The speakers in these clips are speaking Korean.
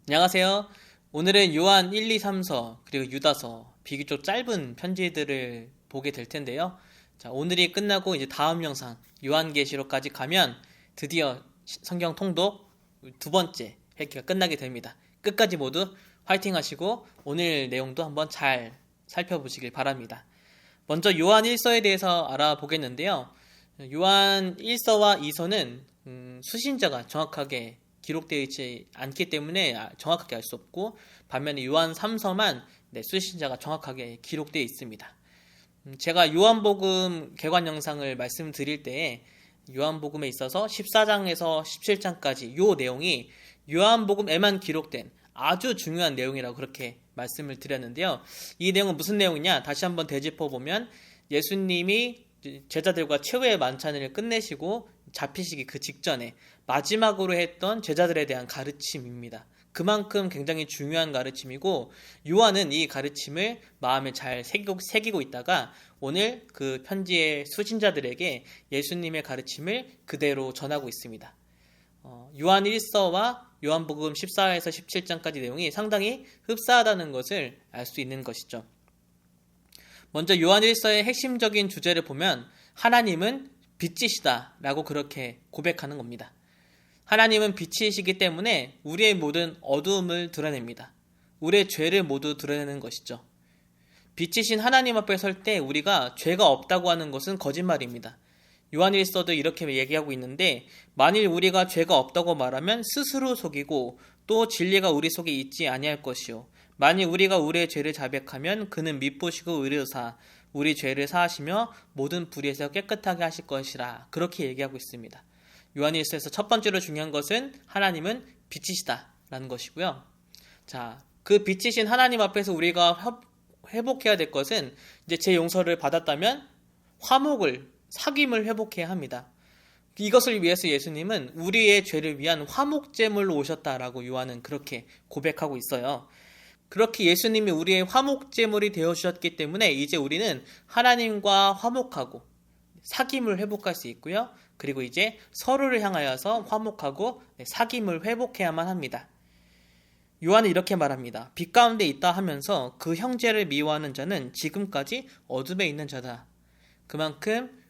안녕하세요. 오늘은 요한 1, 2, 3서 그리고 유다서 비교적 짧은 편지들을 보게 될 텐데요. 자, 오늘이 끝나고 이제 다음 영상 요한계시록까지 가면 드디어 성경 통독 두 번째 회기가 끝나게 됩니다. 끝까지 모두 화이팅 하시고 오늘 내용도 한번 잘 살펴보시길 바랍니다. 먼저 요한 1서에 대해서 알아보겠는데요. 요한 1서와 2서는 수신자가 정확하게 기록되어 있지 않기 때문에 정확하게 알 수 없고, 반면에 요한 3서만 수신자가 정확하게 기록되어 있습니다. 제가 요한복음 개관 영상을 말씀드릴 때에 요한복음에 있어서 14장에서 17장까지 요 내용이 요한복음에만 기록된 아주 중요한 내용이라고 그렇게 말씀을 드렸는데요. 이 내용은 무슨 내용이냐? 다시 한번 되짚어 보면 예수님이 제자들과 최후의 만찬을 끝내시고 잡히시기 그 직전에 마지막으로 했던 제자들에 대한 가르침입니다. 그만큼 굉장히 중요한 가르침이고, 요한은 이 가르침을 마음에 잘 새기고 있다가 오늘 그 편지의 수신자들에게 예수님의 가르침을 그대로 전하고 있습니다. 요한 1서와 요한복음 14에서 17장까지 내용이 상당히 흡사하다는 것을 알 수 있는 것이죠. 먼저 요한 1서의 핵심적인 주제를 보면 하나님은 빛이시다 라고 그렇게 고백하는 겁니다. 하나님은 빛이시기 때문에 우리의 모든 어두움을 드러냅니다. 우리의 죄를 모두 드러내는 것이죠. 빛이신 하나님 앞에 설 때 우리가 죄가 없다고 하는 것은 거짓말입니다. 요한일서도 이렇게 얘기하고 있는데, 만일 우리가 죄가 없다고 말하면 스스로 속이고 또 진리가 우리 속에 있지 아니할 것이요, 만일 우리가 우리의 죄를 자백하면 그는 미쁘시고 의로사 우리 죄를 사하시며 모든 불의에서 깨끗하게 하실 것이라, 그렇게 얘기하고 있습니다. 요한일서에서 첫 번째로 중요한 것은 하나님은 빛이시다라는 것이고요. 자, 그 빛이신 하나님 앞에서 우리가 회복해야 될 것은, 이제 제 용서를 받았다면 사귐을 회복해야 합니다. 이것을 위해서 예수님은 우리의 죄를 위한 화목제물로 오셨다라고 요한은 그렇게 고백하고 있어요. 그렇게 예수님이 우리의 화목제물이 되어주셨기 때문에 이제 우리는 하나님과 화목하고 사귐을 회복할 수 있고요. 그리고 이제 서로를 향하여서 화목하고 사귐을 회복해야만 합니다. 요한은 이렇게 말합니다. 빛 가운데 있다 하면서 그 형제를 미워하는 자는 지금까지 어둠에 있는 자다. 그만큼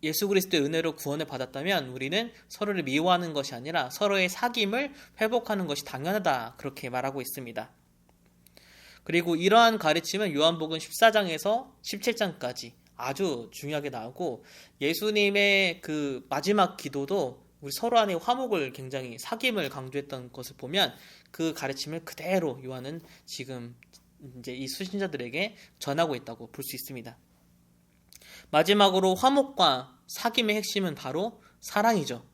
예수 그리스도의 은혜로 구원을 받았다면 우리는 서로를 미워하는 것이 아니라 서로의 사귐을 회복하는 것이 당연하다, 그렇게 말하고 있습니다. 그리고 이러한 가르침은 요한복음 14장에서 17장까지 아주 중요하게 나오고, 예수님의 그 마지막 기도도 우리 서로 안의 화목을, 굉장히 사귐을 강조했던 것을 보면 그 가르침을 그대로 요한은 지금 이제 이 수신자들에게 전하고 있다고 볼 수 있습니다. 마지막으로 화목과 사귐의 핵심은 바로 사랑이죠.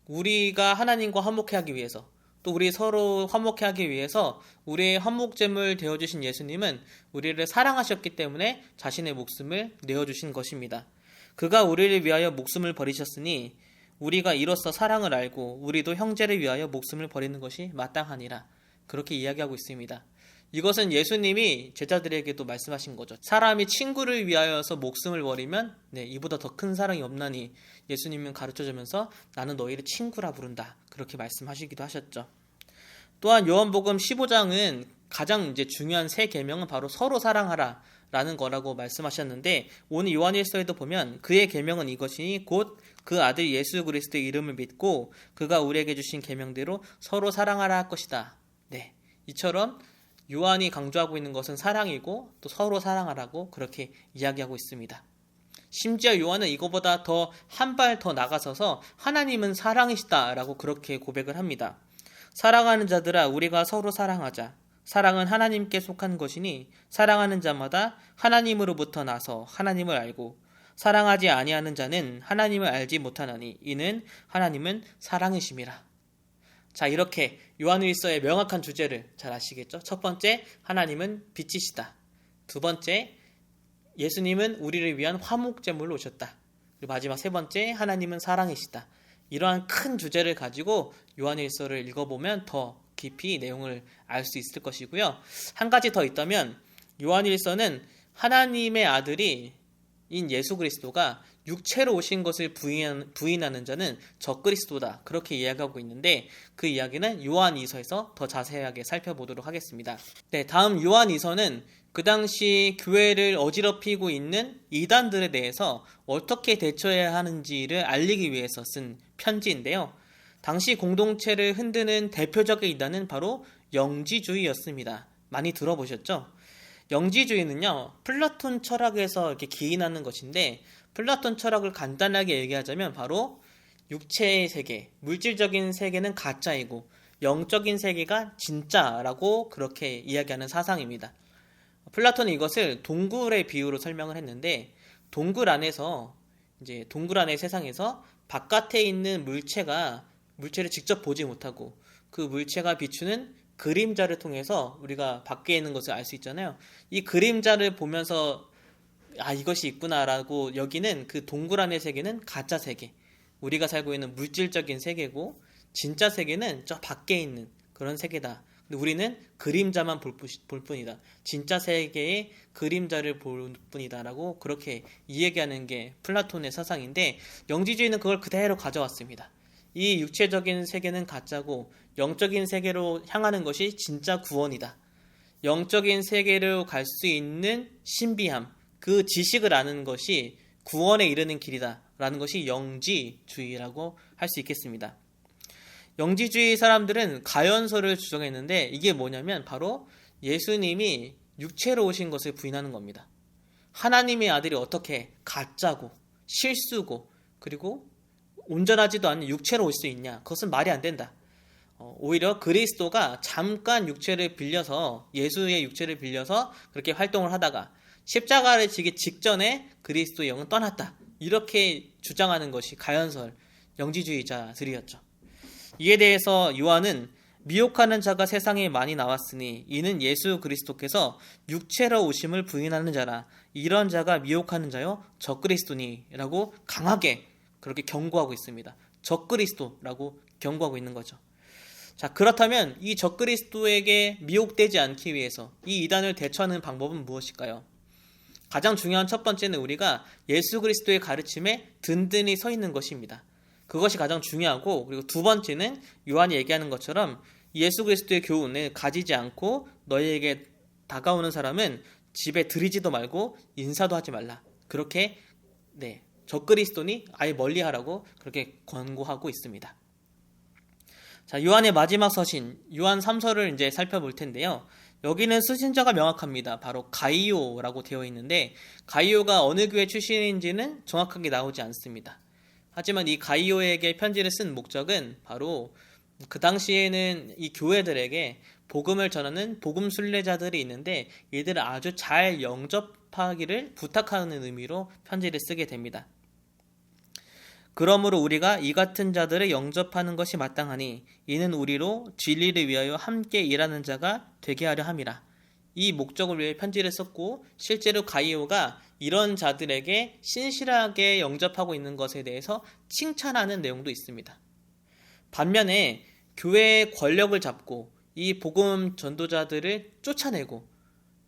우리가 하나님과 화목해 하기 위해서, 또 우리 서로 화목해 하기 위해서 우리의 화목제물 되어주신 예수님은 우리를 사랑하셨기 때문에 자신의 목숨을 내어주신 것입니다. 그가 우리를 위하여 목숨을 버리셨으니 우리가 이로써 사랑을 알고 우리도 형제를 위하여 목숨을 버리는 것이 마땅하니라, 그렇게 이야기하고 있습니다. 이것은 예수님이 제자들에게도 말씀하신 거죠. 사람이 친구를 위하여서 목숨을 버리면 이보다 더 큰 사랑이 없나니, 예수님은 가르쳐주면서 나는 너희를 친구라 부른다, 그렇게 말씀하시기도 하셨죠. 또한 요한복음 15장은 가장 이제 중요한 세 계명은 바로 서로 사랑하라 라는 거라고 말씀하셨는데, 오늘 요한일서에도 보면 그의 계명은 이것이니 곧 그 아들 예수 그리스도의 이름을 믿고 그가 우리에게 주신 계명대로 서로 사랑하라 할 것이다. 이처럼 요한이 강조하고 있는 것은 사랑이고 또 서로 사랑하라고 그렇게 이야기하고 있습니다. 심지어 요한은 이거보다 한 발 더 나가서서 하나님은 사랑이시다라고 그렇게 고백을 합니다. 사랑하는 자들아, 우리가 서로 사랑하자. 사랑은 하나님께 속한 것이니 사랑하는 자마다 하나님으로부터 나서 하나님을 알고 사랑하지 아니하는 자는 하나님을 알지 못하나니 이는 하나님은 사랑이심이라. 자, 이렇게 요한일서의 명확한 주제를 잘 아시겠죠? 첫 번째, 하나님은 빛이시다. 두 번째, 예수님은 우리를 위한 화목제물로 오셨다. 그리고 마지막 세 번째, 하나님은 사랑이시다. 이러한 큰 주제를 가지고 요한일서를 읽어보면 더 깊이 내용을 알 수 있을 것이고요. 한 가지 더 있다면, 요한일서는 하나님의 아들이 인 예수 그리스도가 육체로 오신 것을 부인하는 자는 적그리스도다. 그렇게 이야기하고 있는데 그 이야기는 요한이서에서 더 자세하게 살펴보도록 하겠습니다. 네, 다음 요한이서는 그 당시 교회를 어지럽히고 있는 이단들에 대해서 어떻게 대처해야 하는지를 알리기 위해서 쓴 편지인데요. 당시 공동체를 흔드는 대표적인 이단은 바로 영지주의였습니다. 많이 들어보셨죠? 영지주의는요, 플라톤 철학에서 이렇게 기인하는 것인데, 플라톤 철학을 간단하게 얘기하자면 바로 육체의 세계, 물질적인 세계는 가짜이고 영적인 세계가 진짜라고 그렇게 이야기하는 사상입니다. 플라톤은 이것을 동굴의 비유로 설명을 했는데, 동굴 안의 세상에서 바깥에 있는 물체를 직접 보지 못하고 그 물체가 비추는 그림자를 통해서 우리가 밖에 있는 것을 알 수 있잖아요. 이 그림자를 보면서 이것이 있구나라고 여기는 그 동굴 안의 세계는 가짜 세계, 우리가 살고 있는 물질적인 세계고, 진짜 세계는 저 밖에 있는 그런 세계다. 근데 우리는 그림자만 볼 뿐이다. 진짜 세계의 그림자를 볼 뿐이다라고 그렇게 이야기하는 게 플라톤의 사상인데, 영지주의는 그걸 그대로 가져왔습니다. 이 육체적인 세계는 가짜고 영적인 세계로 향하는 것이 진짜 구원이다. 영적인 세계로 갈 수 있는 신비함, 그 지식을 아는 것이 구원에 이르는 길이다 라는 것이 영지주의라고 할 수 있겠습니다. 영지주의 사람들은 가연설을 주장했는데, 이게 뭐냐면 바로 예수님이 육체로 오신 것을 부인하는 겁니다. 하나님의 아들이 어떻게 가짜고 실수고 그리고 온전하지도 않은 육체로 올 수 있냐, 그것은 말이 안 된다. 오히려 그리스도가 잠깐 예수의 육체를 빌려서 그렇게 활동을 하다가 십자가를 지기 직전에 그리스도의 영은 떠났다. 이렇게 주장하는 것이 가연설 영지주의자들이었죠. 이에 대해서 요한은 미혹하는 자가 세상에 많이 나왔으니 이는 예수 그리스도께서 육체로 오심을 부인하는 자라. 이런 자가 미혹하는 자요 적그리스도니 라고 강하게 그렇게 경고하고 있습니다. 적그리스도라고 경고하고 있는 거죠. 자, 그렇다면 이 적그리스도에게 미혹되지 않기 위해서 이 이단을 대처하는 방법은 무엇일까요? 가장 중요한 첫 번째는 우리가 예수 그리스도의 가르침에 든든히 서 있는 것입니다. 그것이 가장 중요하고, 그리고 두 번째는 요한이 얘기하는 것처럼 예수 그리스도의 교훈을 가지지 않고 너희에게 다가오는 사람은 집에 들이지도 말고 인사도 하지 말라. 그렇게 적그리스도니 아예 멀리하라고 그렇게 권고하고 있습니다. 자, 요한의 마지막 서신 요한 3서를 이제 살펴볼 텐데요. 여기는 수신자가 명확합니다. 바로 가이오라고 되어 있는데, 가이오가 어느 교회 출신인지는 정확하게 나오지 않습니다. 하지만 이 가이오에게 편지를 쓴 목적은 바로 그 당시에는 이 교회들에게 복음을 전하는 복음 순례자들이 있는데, 이들을 아주 잘 영접하기를 부탁하는 의미로 편지를 쓰게 됩니다. 그러므로 우리가 이 같은 자들을 영접하는 것이 마땅하니 이는 우리로 진리를 위하여 함께 일하는 자가 되게 하려 함이라. 이 목적을 위해 편지를 썼고, 실제로 가이오가 이런 자들에게 신실하게 영접하고 있는 것에 대해서 칭찬하는 내용도 있습니다. 반면에 교회의 권력을 잡고 이 복음 전도자들을 쫓아내고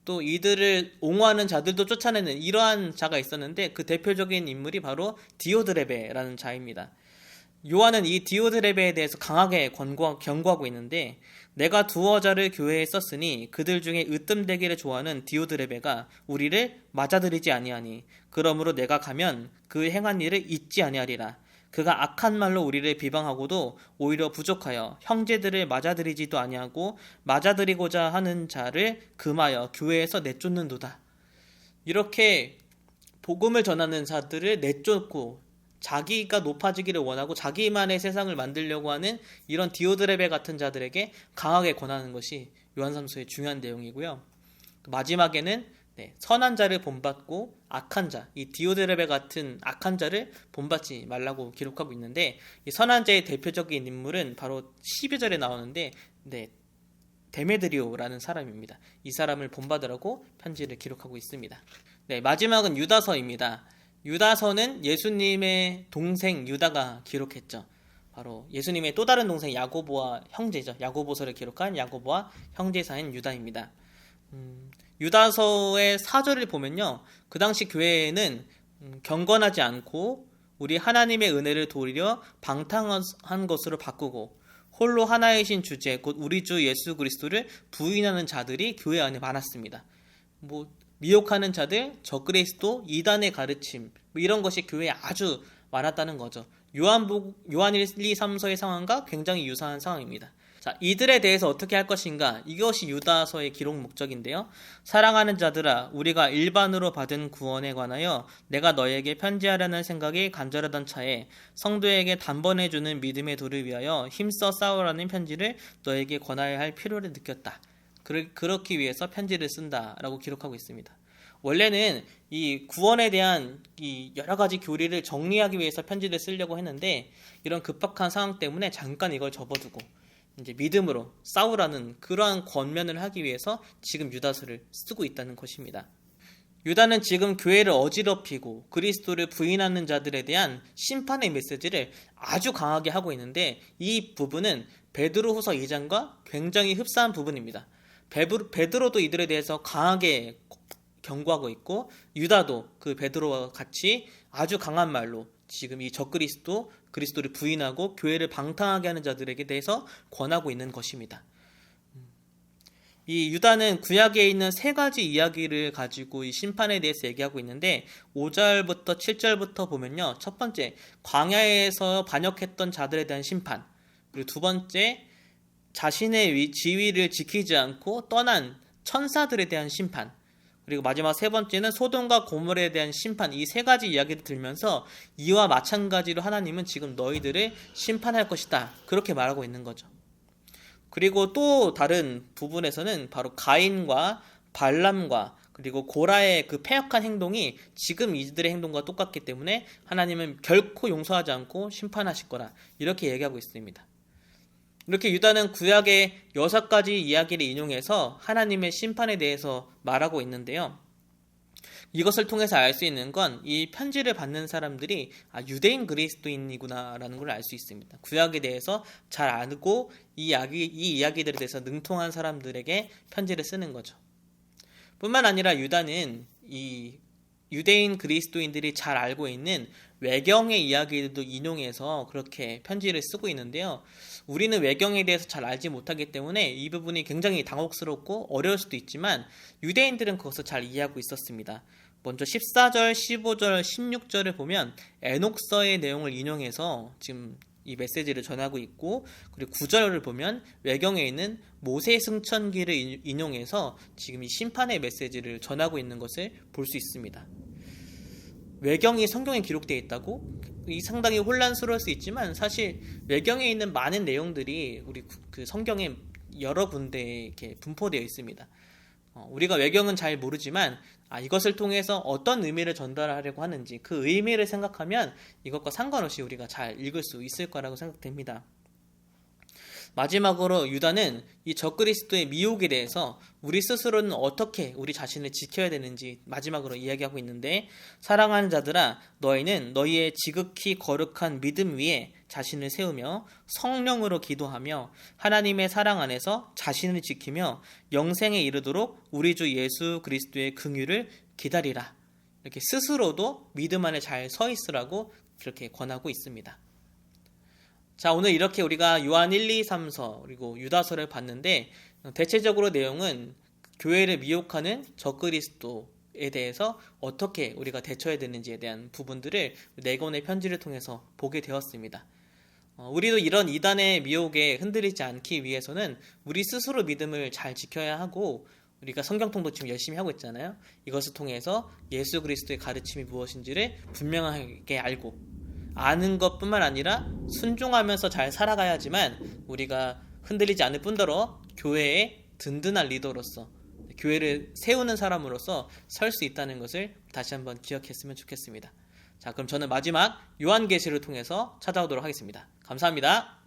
또 이들을 옹호하는 자들도 쫓아내는 이러한 자가 있었는데, 그 대표적인 인물이 바로 디오드레베라는 자입니다. 요한은 이 디오드레베에 대해서 강하게 경고하고 있는데, 내가 두어 자를 교회에 썼으니 그들 중에 으뜸되기를 좋아하는 디오드레베가 우리를 맞아들이지 아니하니 그러므로 내가 가면 그 행한 일을 잊지 아니하리라. 그가 악한 말로 우리를 비방하고도 오히려 부족하여 형제들을 맞아들이지도 아니하고 맞아들이고자 하는 자를 금하여 교회에서 내쫓는도다. 이렇게 복음을 전하는 자들을 내쫓고 자기가 높아지기를 원하고 자기만의 세상을 만들려고 하는 이런 디오드레베 같은 자들에게 강하게 권하는 것이 요한3서의 중요한 내용이고요. 마지막에는 선한 자를 본받고 악한 자, 이 디오드레베 같은 악한 자를 본받지 말라고 기록하고 있는데, 이 선한 자의 대표적인 인물은 바로 12절에 나오는데 데메드리오라는 사람입니다. 이 사람을 본받으라고 편지를 기록하고 있습니다. 마지막은 유다서입니다. 유다서는 예수님의 동생 유다가 기록했죠. 바로 예수님의 또 다른 동생 야고보와 형제죠. 야고보서를 기록한 야고보와 형제사인 유다입니다. 유다서의 사절을 보면요, 그 당시 교회에는 경건하지 않고 우리 하나님의 은혜를 도리어 방탕한 것으로 바꾸고 홀로 하나이신 주제 곧 우리 주 예수 그리스도를 부인하는 자들이 교회 안에 많았습니다. 미혹하는 자들, 적그리스도, 이단의 가르침 이런 것이 교회에 아주 많았다는 거죠. 요한 1, 2, 3서의 상황과 굉장히 유사한 상황입니다. 자, 이들에 대해서 어떻게 할 것인가? 이것이 유다서의 기록 목적인데요. 사랑하는 자들아, 우리가 일반으로 받은 구원에 관하여 내가 너에게 편지하려는 생각이 간절하던 차에 성도에게 단번에 주는 믿음의 도를 위하여 힘써 싸우라는 편지를 너에게 권하여야 할 필요를 느꼈다. 그렇기 위해서 편지를 쓴다라고 기록하고 있습니다. 원래는 이 구원에 대한 이 여러 가지 교리를 정리하기 위해서 편지를 쓰려고 했는데 이런 급박한 상황 때문에 잠깐 이걸 접어두고 이제 믿음으로 싸우라는 그러한 권면을 하기 위해서 지금 유다서를 쓰고 있다는 것입니다. 유다는 지금 교회를 어지럽히고 그리스도를 부인하는 자들에 대한 심판의 메시지를 아주 강하게 하고 있는데 이 부분은 베드로후서 2장과 굉장히 흡사한 부분입니다. 베드로도 이들에 대해서 강하게 경고하고 있고 유다도 그 베드로와 같이 아주 강한 말로 지금 이 그리스도를 부인하고 교회를 방탕하게 하는 자들에게 대해서 권하고 있는 것입니다. 이 유다는 구약에 있는 세 가지 이야기를 가지고 이 심판에 대해서 얘기하고 있는데 5절부터 7절부터 보면요. 첫 번째, 광야에서 반역했던 자들에 대한 심판. 그리고 두 번째, 자신의 지위를 지키지 않고 떠난 천사들에 대한 심판. 그리고 마지막 세 번째는 소돔과 고모라에 대한 심판. 이 세 가지 이야기를 들면서 이와 마찬가지로 하나님은 지금 너희들을 심판할 것이다. 그렇게 말하고 있는 거죠. 그리고 또 다른 부분에서는 바로 가인과 발람과 그리고 고라의 그 패역한 행동이 지금 이들의 행동과 똑같기 때문에 하나님은 결코 용서하지 않고 심판하실 거라. 이렇게 얘기하고 있습니다. 이렇게 유다는 구약의 6가지 이야기를 인용해서 하나님의 심판에 대해서 말하고 있는데요. 이것을 통해서 알 수 있는 건 이 편지를 받는 사람들이 유대인 그리스도인이구나 라는 걸 알 수 있습니다. 구약에 대해서 잘 알고 이 이야기들에 대해서 능통한 사람들에게 편지를 쓰는 거죠. 뿐만 아니라 유다는 이 유대인 그리스도인들이 잘 알고 있는 외경의 이야기들도 인용해서 그렇게 편지를 쓰고 있는데요. 우리는 외경에 대해서 잘 알지 못하기 때문에 이 부분이 굉장히 당혹스럽고 어려울 수도 있지만 유대인들은 그것을 잘 이해하고 있었습니다. 먼저 14절, 15절, 16절을 보면 에녹서의 내용을 인용해서 지금 이 메시지를 전하고 있고, 그리고 9절을 보면 외경에 있는 모세 승천기를 인용해서 지금 이 심판의 메시지를 전하고 있는 것을 볼 수 있습니다. 외경이 성경에 기록되어 있다고? 이 상당히 혼란스러울 수 있지만 사실 외경에 있는 많은 내용들이 우리 그 성경에 여러 군데에 이렇게 분포되어 있습니다. 우리가 외경은 잘 모르지만 이것을 통해서 어떤 의미를 전달하려고 하는지 그 의미를 생각하면 이것과 상관없이 우리가 잘 읽을 수 있을 거라고 생각됩니다. 마지막으로 유다는 이 적그리스도의 미혹에 대해서 우리 스스로는 어떻게 우리 자신을 지켜야 되는지 마지막으로 이야기하고 있는데, 사랑하는 자들아, 너희는 너희의 지극히 거룩한 믿음 위에 자신을 세우며 성령으로 기도하며 하나님의 사랑 안에서 자신을 지키며 영생에 이르도록 우리 주 예수 그리스도의 긍휼을 기다리라. 이렇게 스스로도 믿음 안에 잘 서 있으라고 그렇게 권하고 있습니다. 자, 오늘 이렇게 우리가 요한 1, 2, 3서 그리고 유다서를 봤는데, 대체적으로 내용은 교회를 미혹하는 적그리스도에 대해서 어떻게 우리가 대처해야 되는지에 대한 부분들을 4권의 편지를 통해서 보게 되었습니다. 우리도 이런 이단의 미혹에 흔들리지 않기 위해서는 우리 스스로 믿음을 잘 지켜야 하고, 우리가 성경통도 지금 열심히 하고 있잖아요. 이것을 통해서 예수 그리스도의 가르침이 무엇인지를 분명하게 알고, 아는 것뿐만 아니라 순종하면서 잘 살아가야지만 우리가 흔들리지 않을 뿐더러 교회의 든든한 리더로서, 교회를 세우는 사람으로서 설 수 있다는 것을 다시 한번 기억했으면 좋겠습니다. 자, 그럼 저는 마지막 요한계시를 통해서 찾아오도록 하겠습니다. 감사합니다.